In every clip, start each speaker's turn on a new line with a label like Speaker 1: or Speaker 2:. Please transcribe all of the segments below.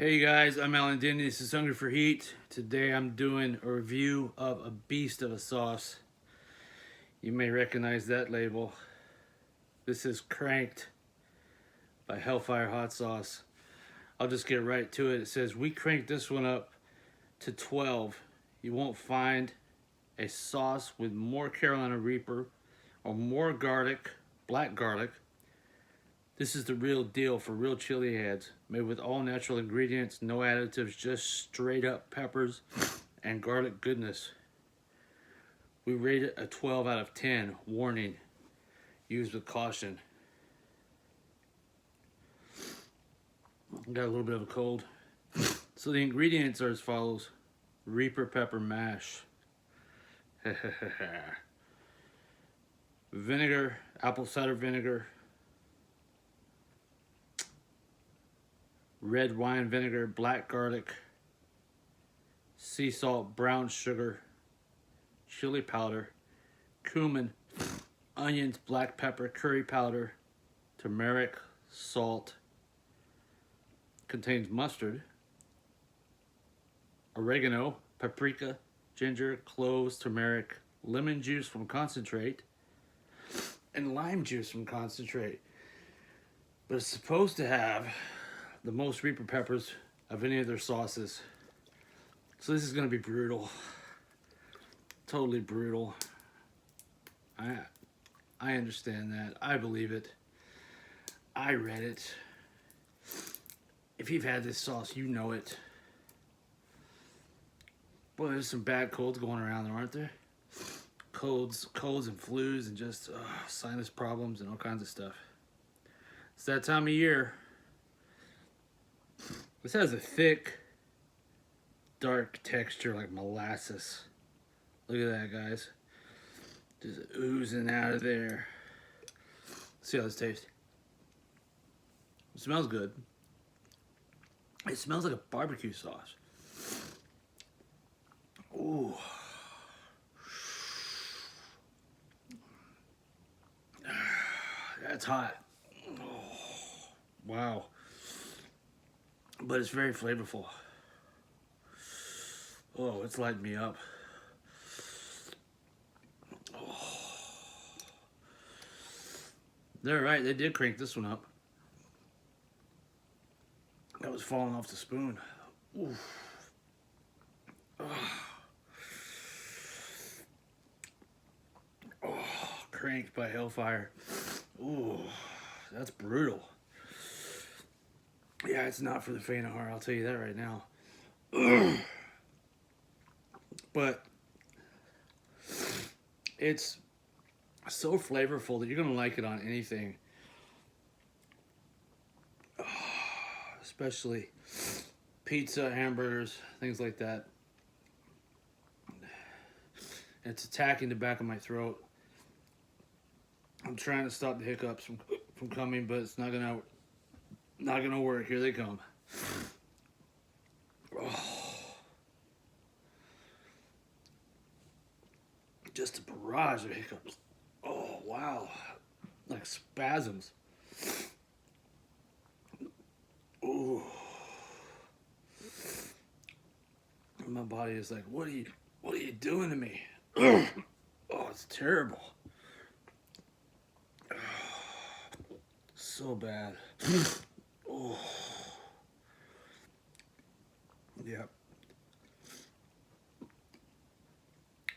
Speaker 1: Hey guys, I'm Alan Denny. This is Hungry for Heat. Today I'm doing a review of a beast of a sauce. You may recognize that label. This is Cranked by Hellfire Hot Sauce. I'll just get right to it. It says, we cranked this one up to 12. You won't find a sauce with more Carolina Reaper or more garlic, black garlic. This is the real deal for real chili heads, made with all natural ingredients, no additives, just straight up peppers and garlic goodness. We rate it a 12 out of 10. Warning, use with caution. Got a little bit of a cold. So the ingredients are as follows. Reaper pepper mash. Vinegar, apple cider vinegar. Red wine vinegar, black garlic, sea salt, brown sugar, chili powder, cumin, onions, black pepper, curry powder, turmeric, salt. Contains mustard, oregano, paprika, ginger, cloves, turmeric, lemon juice from concentrate, and lime juice from concentrate. But it's supposed to have the most Reaper peppers of any of their sauces. So this is going to be brutal. Totally brutal. I understand that. I believe it. I read it. If you've had this sauce, you know it. Boy, there's some bad colds going around there, aren't there? Colds and flus and just sinus problems and all kinds of stuff. It's that time of year. This has a thick, dark texture like molasses. Look at that, guys. Just oozing out of there. Let's see how this tastes. It smells good. It smells like a barbecue sauce. Ooh. That's hot. Oh, wow. But it's very flavorful. Oh, it's lighting me up. Oh. They're right, they did crank this one up. That was falling off the spoon. Ooh. Oh. Oh, cranked by Hellfire. Ooh, that's brutal. Yeah, it's not for the faint of heart, I'll tell you that right now. But it's so flavorful that you're going to like it on anything. Especially pizza, hamburgers, things like that. It's attacking the back of my throat. I'm trying to stop the hiccups from coming, but it's not gonna work. Here they come. Oh. Just a barrage of hiccups. Oh wow, like spasms. Ooh. My body is like, what are you doing to me? Oh, it's terrible. So bad. Oh. Yeah.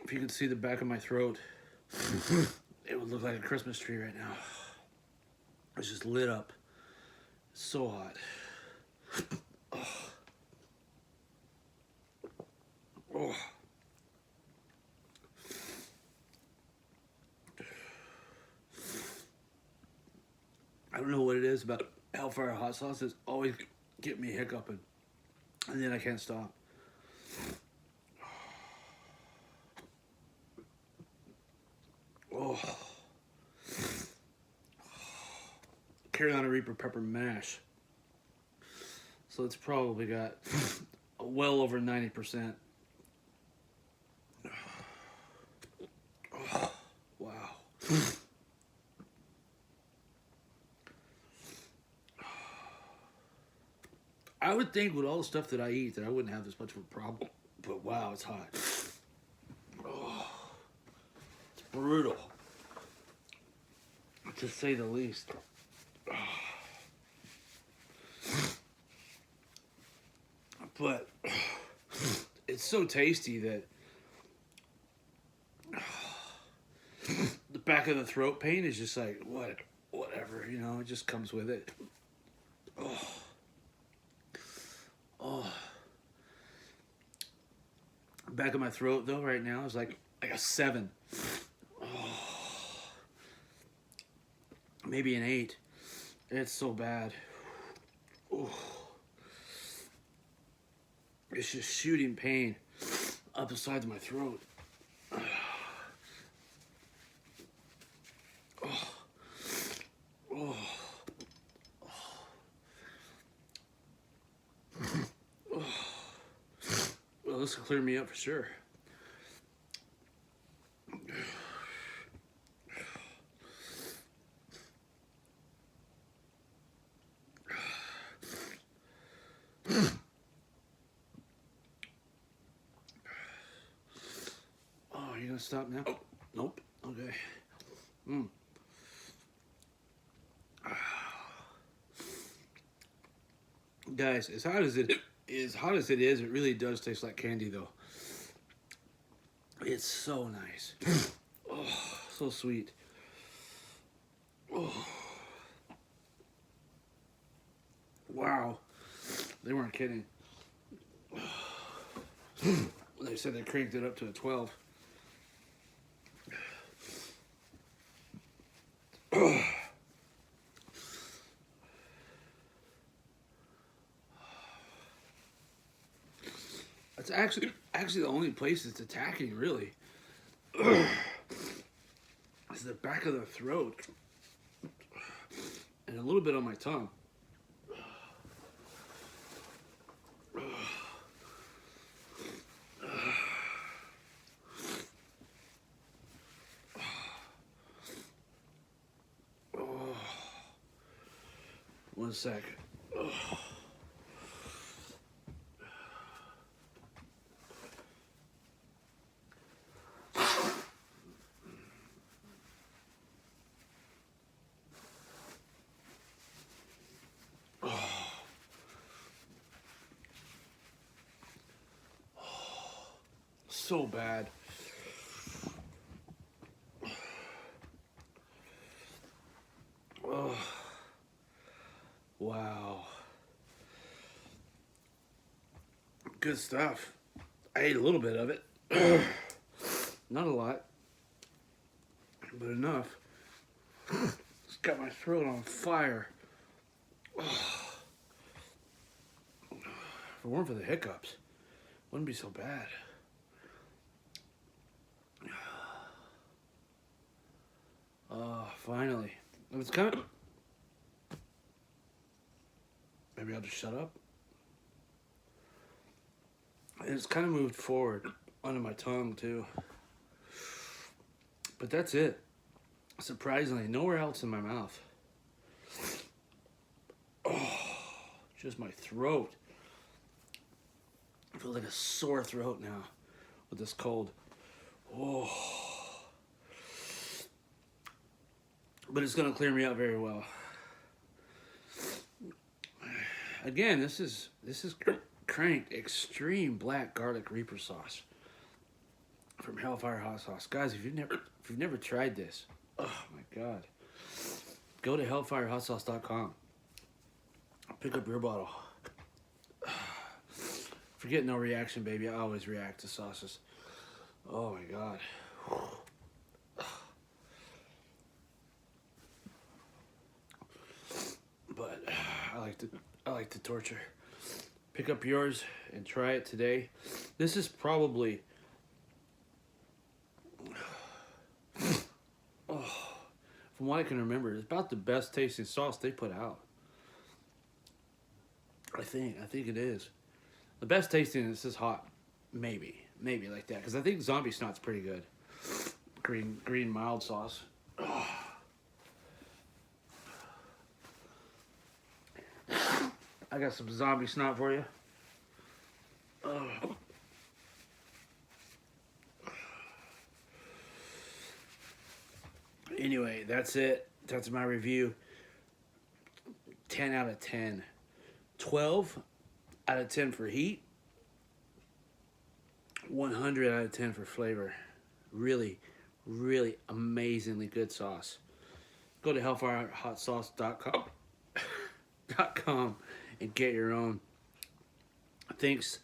Speaker 1: If you could see the back of my throat, it would look like a Christmas tree right now. It's just lit up. It's so hot. Oh. Oh. I don't know what it is about Hellfire Hot Sauce. It's always get me hiccuping. And then I can't stop. Oh. Carolina Reaper pepper mash. So it's probably got well over 90%. Oh, wow. I would think with all the stuff that I eat that I wouldn't have this much of a problem. But wow, it's hot. Oh, it's brutal, to say the least. But it's so tasty that the back of the throat pain is just like, whatever, you know, it just comes with it. Oh. Oh. Back of my throat, though, right now is like a 7. Oh. Maybe an 8. It's so bad. Oh. It's just shooting pain up the sides of my throat. Oh. Oh. Oh. Well, this will clear me up for sure. Oh, you gonna stop now? Oh, nope. Okay. Guys, as hot as it is, it really does taste like candy, though. It's so nice. Oh, so sweet. Oh. Wow. They weren't kidding. They said they cranked it up to a 12. It's actually the only place it's attacking, really. It's the back of the throat and a little bit on my tongue. One sec. So bad. Oh. Wow. Good stuff. I ate a little bit of it. Not a lot, but enough. It's got my throat on fire. Oh. If it weren't for the hiccups, it wouldn't be so bad. Oh, finally. It's kind of... Maybe I'll just shut up. It's kind of moved forward under my tongue, too. But that's it. Surprisingly, nowhere else in my mouth. Oh, just my throat. I feel like a sore throat now with this cold. Oh. But it's going to clear me out very well. Again, this is Cranked Extreme Black Garlic Reaper Sauce from Hellfire Hot Sauce. Guys, if you've never tried this, oh my God, go to hellfirehotsauce.com. Pick up your bottle. Forget no reaction, baby. I always react to sauces. Oh my God. But I like to torture. Pick up yours and try it today. This is probably, from what I can remember, it's about the best tasting sauce they put out. I think it is. The best tasting is this hot, maybe like that. Because I think Zombie Snot's pretty good. Green mild sauce. I got some zombie snot for you. Oh. Anyway, that's it. That's my review. 10 out of 10. 12 out of 10 for heat. 100 out of 10 for flavor. Really, really amazingly good sauce. Go to hellfirehotsauce.com and get your own. Thanks,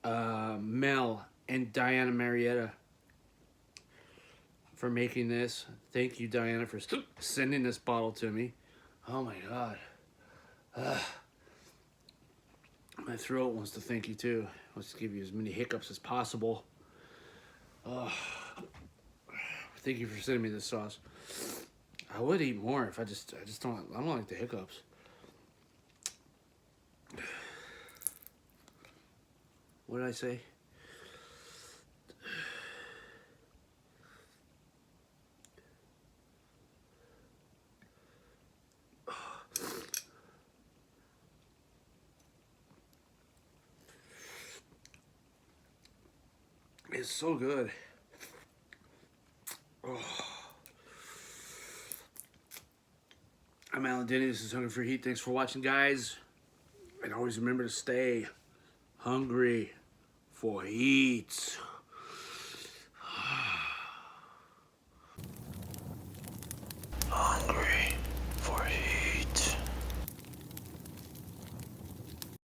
Speaker 1: Mel and Diana Marietta, for making this. Thank you, Diana, for sending this bottle to me. Oh my God. My throat wants to thank you too. Wants to give you as many hiccups as possible. Thank you for sending me this sauce. I would eat more if I don't like the hiccups. What did I say? It's so good. Oh. I'm Alan Denny. This is Hungry for Heat. Thanks for watching, guys. And always remember to stay hungry for heat.